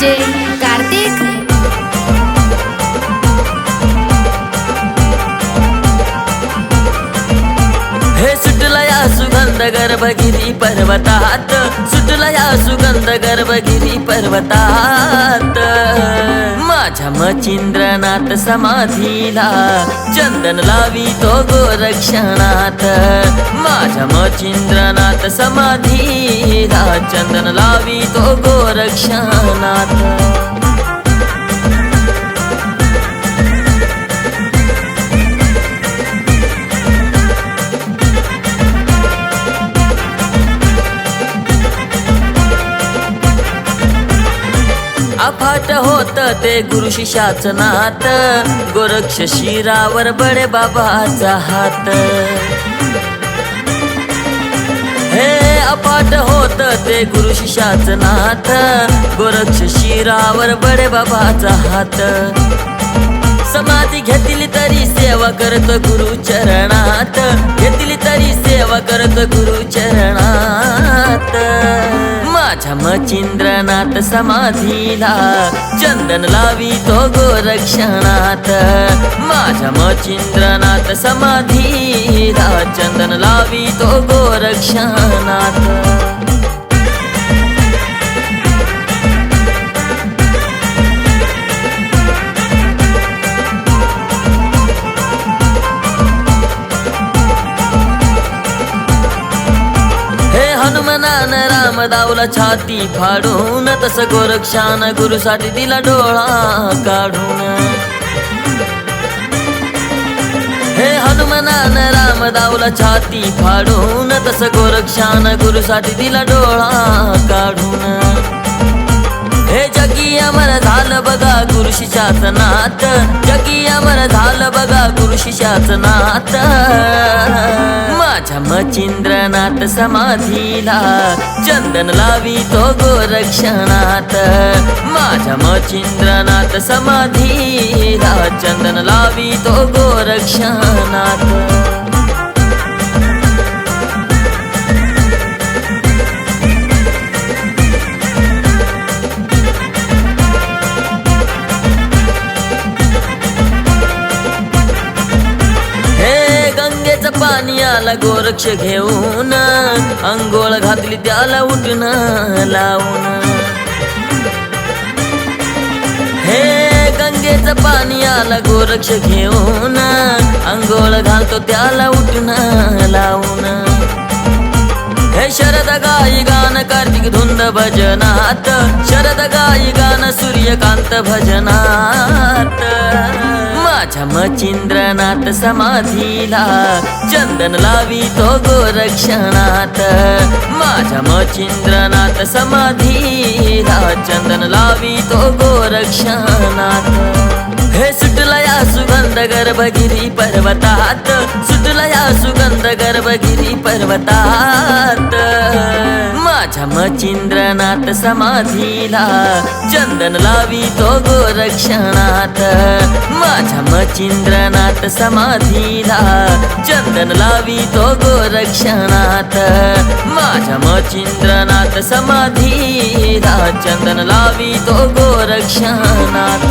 DJ Kartik. हे सुटला या सुगंध गर्भगिरी पर्वतात, सुटला या सुगंध गर्भगिरी पर्वतात। माझ्या मचिंद्रनाथ समाधीला चंदन लावी तो गोरक्षणात, माझ्या मचिंद्रनाथ समाधीला चंदन लावी तो गोरक्षणात। अफाट होत ते गुरु शिष्याचं नात, गोरक्ष शिरावर बडे बाबाचा हात। हे अफाट होत ते गुरु शिष्याचं नात, गोरक्ष शिरावर बडे बाबाचा हात। समाधी घेतली तरी सेवा करत गुरु चरणात, घेतली तरी सेवा करत गुरु चरणात। माझ्या मचिंद्रनाथ समाधीला चंदन लावी तो गोरक्षणात, माझ्या मचिंद्रनाथ समाधीला चंदन लावी तो गोरक्षणात। हनुमानान राम दावला छाती फाडून, तस गोरक्षान गुरुसाठी दिला डोळा काढून। हे हनुमानान राम दावला छाती फाडून, तस गोरक्षान गुरुसाठी दिला डोळा काढून। हे जगी अमर झालं बघा गुरु शिष्याचं नात, जगी अमर झालं बघा गुरु शिष्याचं नात। माझ्या मचिंद्रनाथ समाधीला चंदन लावी तो गोरक्षणात, माझ्या मचिंद्रनाथ समाधीला चंदन लावी तो गोरक्षणात। पाणी आला गोरक्ष घेऊन, अंघोळ घातली त्याला उठून लावून। हे गंगेचं पाणी आला गोरक्ष घेऊन, अंघोळ घालतो त्याला उठून लावून। हे शरद गाई गान कार्तिक धुंद भजनात, शरद गाई गान सूर्यकांत भजनात। माझ्या मचिंद्रनाथ समाधीला चंदन लावी तो गोरक्षणात, माझ्या मचिंद्रनाथ समाधीला चंदन लावी तो गोरक्षणात। हे सुटला या सुगंध गर्भगिरी पर्वतात, सुटला या सुगंध गर्भगिरी पर्वतात। माझ्या मचिंद्रनाथ समाधीला चंदन लावी तो गोरक्षणात, माझ्या मचिंद्रनाथ समाधीला चंदन लावी तो गोरक्षणात, माझ्या मचिंद्रनाथ समाधीला चंदन लावी तो गोरक्षणात।